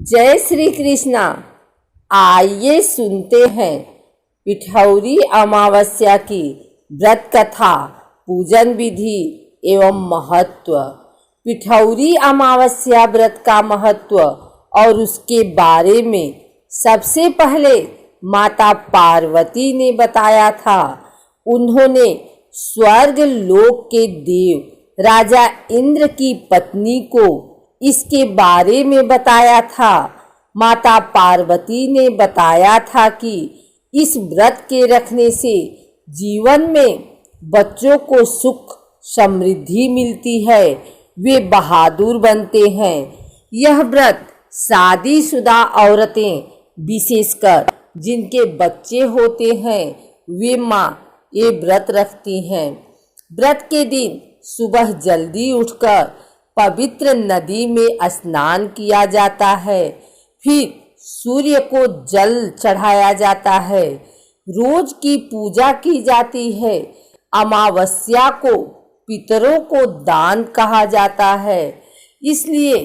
जय श्री कृष्णा। आइए सुनते हैं पिठौरी अमावस्या की व्रत कथा, पूजन विधि एवं महत्व। पिठौरी अमावस्या व्रत का महत्व और उसके बारे में सबसे पहले माता पार्वती ने बताया था। उन्होंने स्वर्ग लोक के देव राजा इंद्र की पत्नी को इसके बारे में बताया था। माता पार्वती ने बताया था कि इस व्रत के रखने से जीवन में बच्चों को सुख समृद्धि मिलती है, वे बहादुर बनते हैं। यह व्रत शादीशुदा औरतें, विशेषकर जिनके बच्चे होते हैं, वे माँ ये व्रत रखती हैं। व्रत के दिन सुबह जल्दी उठकर पवित्र नदी में स्नान किया जाता है, फिर सूर्य को जल चढ़ाया जाता है। रोज की पूजा की जाती है। अमावस्या को पितरों को दान कहा जाता है, इसलिए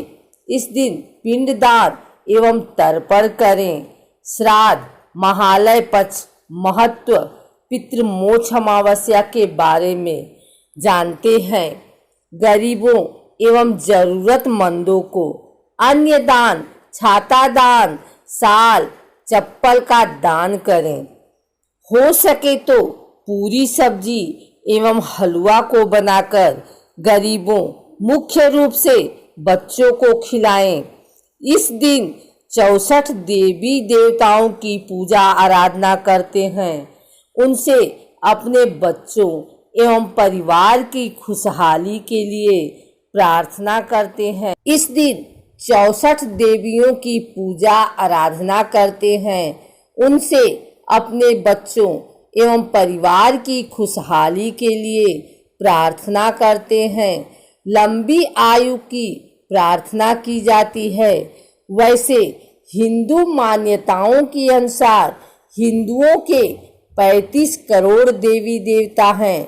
इस दिन पिंडदान एवं तर्पण करें। श्राद्ध, महालय पक्ष, महत्व। पितृमोक्ष अमावस्या के बारे में जानते हैं। गरीबों एवं जरूरतमंदों को अन्न दान, छाता दान, साल, चप्पल का दान करें। हो सके तो पूरी सब्जी एवं हलवा को बनाकर गरीबों, मुख्य रूप से बच्चों को खिलाएं। इस दिन 64 देवी देवताओं की पूजा आराधना करते हैं। उनसे अपने बच्चों एवं परिवार की खुशहाली के लिए प्रार्थना करते हैं। इस दिन 64 देवियों की पूजा आराधना करते हैं। उनसे अपने बच्चों एवं परिवार की खुशहाली के लिए प्रार्थना करते हैं। लंबी आयु की प्रार्थना की जाती है। वैसे हिंदू मान्यताओं के अनुसार हिंदुओं के 35 करोड़ देवी देवता हैं।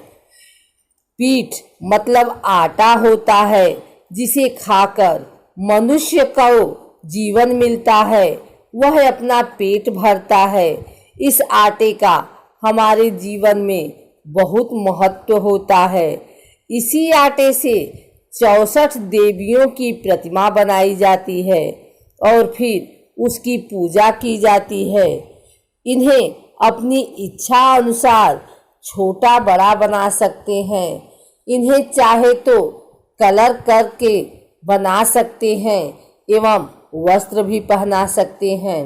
पीठ मतलब आटा होता है, जिसे खाकर मनुष्य को जीवन मिलता है, वह अपना पेट भरता है। इस आटे का हमारे जीवन में बहुत महत्व होता है। इसी आटे से 64 देवियों की प्रतिमा बनाई जाती है और फिर उसकी पूजा की जाती है। इन्हें अपनी इच्छा अनुसार छोटा बड़ा बना सकते हैं। इन्हें चाहे तो कलर करके बना सकते हैं एवं वस्त्र भी पहना सकते हैं।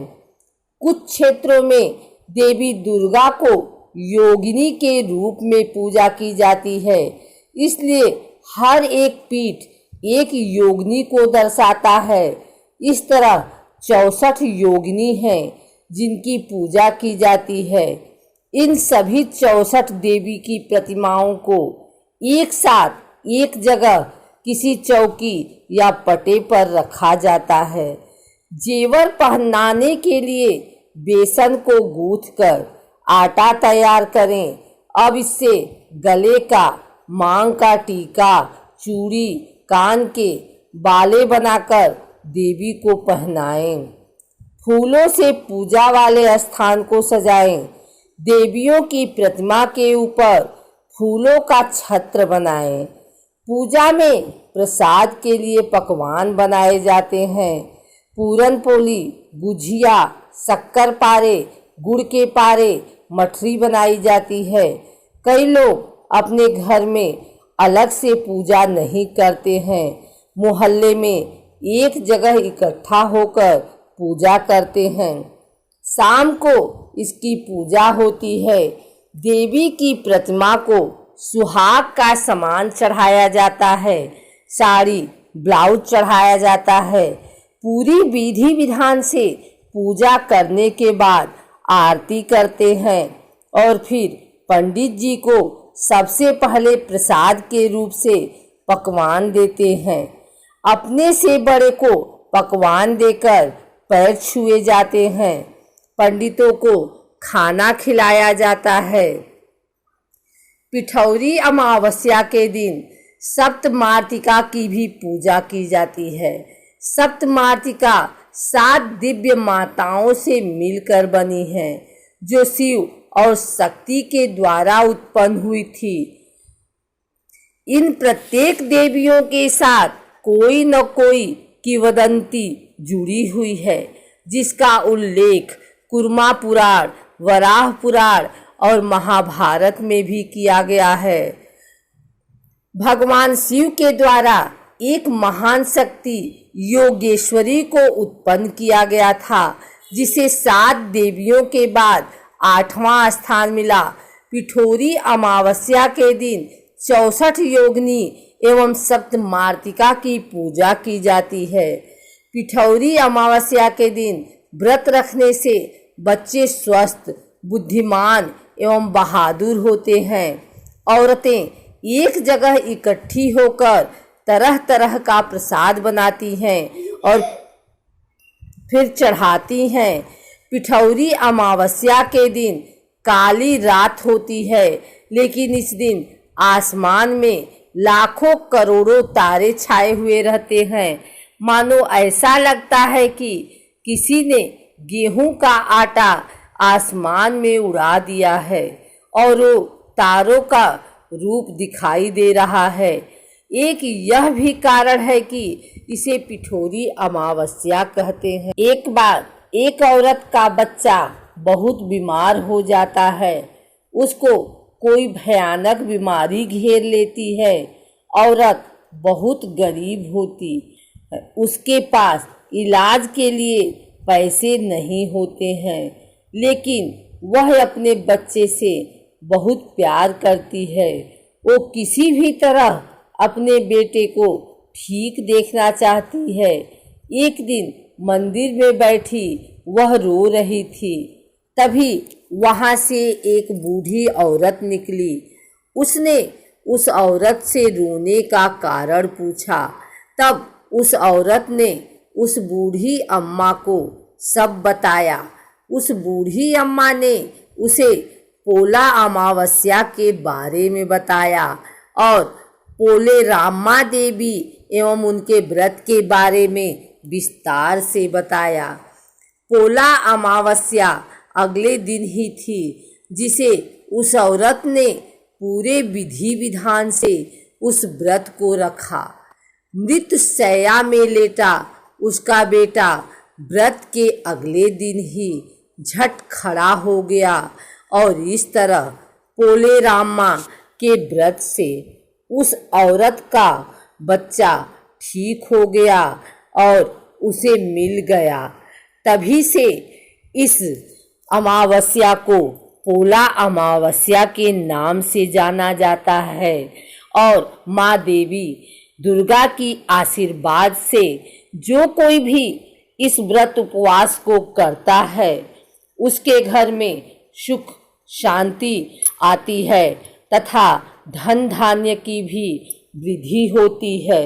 कुछ क्षेत्रों में देवी दुर्गा को योगिनी के रूप में पूजा की जाती है, इसलिए हर एक पीठ एक योगिनी को दर्शाता है। इस तरह 64 योगिनी हैं जिनकी पूजा की जाती है। इन सभी 64 देवी की प्रतिमाओं को एक साथ एक जगह किसी चौकी या पटे पर रखा जाता है। जेवर पहनाने के लिए बेसन को गूंथकर आटा तैयार करें। अब इससे गले का, मांग का टीका, चूड़ी, कान के बाले बनाकर देवी को पहनाएं। फूलों से पूजा वाले स्थान को सजाएं। देवियों की प्रतिमा के ऊपर फूलों का छत्र बनाएं। पूजा में प्रसाद के लिए पकवान बनाए जाते हैं। पूरन पोली, गुझिया, शक्कर पारे, गुड़ के पारे, मठरी बनाई जाती है। कई लोग अपने घर में अलग से पूजा नहीं करते हैं, मोहल्ले में एक जगह इकट्ठा होकर पूजा करते हैं। शाम को इसकी पूजा होती है। देवी की प्रतिमा को सुहाग का सामान चढ़ाया जाता है। साड़ी, ब्लाउज चढ़ाया जाता है। पूरी विधि विधान से पूजा करने के बाद आरती करते हैं और फिर पंडित जी को सबसे पहले प्रसाद के रूप से पकवान देते हैं। अपने से बड़े को पकवान देकर पैर छुए जाते हैं। पंडितों को खाना खिलाया जाता है। पिठौरी अमावस्या के दिन सप्तमातृका की भी पूजा की जाती है। सप्तमातृका 7 दिव्य माताओं से मिलकर बनी हैं, जो शिव और शक्ति के द्वारा उत्पन्न हुई थी। इन प्रत्येक देवियों के साथ कोई न कोई किंवदंती जुड़ी हुई है, जिसका उल्लेख कूर्मा पुराण, वराह पुराण और महाभारत में भी किया गया है। भगवान शिव के द्वारा एक महान शक्ति योगेश्वरी को उत्पन्न किया गया था, जिसे 7 देवियों के बाद 8वां स्थान मिला। पिठोरी अमावस्या के दिन 64 योगिनी एवं सप्तमार्तिका की पूजा की जाती है। पिठौरी अमावस्या के दिन व्रत रखने से बच्चे स्वस्थ, बुद्धिमान एवं बहादुर होते हैं। औरतें एक जगह इकट्ठी होकर तरह तरह का प्रसाद बनाती हैं और फिर चढ़ाती हैं। पिठौरी अमावस्या के दिन काली रात होती है, लेकिन इस दिन आसमान में लाखों करोड़ों तारे छाए हुए रहते हैं। मानो ऐसा लगता है कि किसी ने गेहूं का आटा आसमान में उड़ा दिया है और वो तारों का रूप दिखाई दे रहा है। एक यह भी कारण है कि इसे पिठोरी अमावस्या कहते हैं। एक बार एक औरत का बच्चा बहुत बीमार हो जाता है। उसको कोई भयानक बीमारी घेर लेती है। औरत बहुत गरीब होती है, उसके पास इलाज के लिए पैसे नहीं होते हैं, लेकिन वह अपने बच्चे से बहुत प्यार करती है। वो किसी भी तरह अपने बेटे को ठीक देखना चाहती है। एक दिन मंदिर में बैठी वह रो रही थी। तभी वहाँ से एक बूढ़ी औरत निकली। उसने उस औरत से रोने का कारण पूछा। तब उस औरत ने उस बूढ़ी अम्मा को सब बताया। उस बूढ़ी अम्मा ने उसे पोला अमावस्या के बारे में बताया और पोले रामा देवी एवं उनके व्रत के बारे में विस्तार से बताया। पोला अमावस्या अगले दिन ही थी, जिसे उस औरत ने पूरे विधि विधान से उस व्रत को रखा। मृत शैया में लेटा उसका बेटा व्रत के अगले दिन ही झट खड़ा हो गया और इस तरह पोले रामा के व्रत से उस औरत का बच्चा ठीक हो गया और उसे मिल गया। तभी से इस अमावस्या को पोला अमावस्या के नाम से जाना जाता है और माँ देवी दुर्गा की आशीर्वाद से जो कोई भी इस व्रत उपवास को करता है, उसके घर में सुख शांति आती है तथा धन धान्य की भी वृद्धि होती है।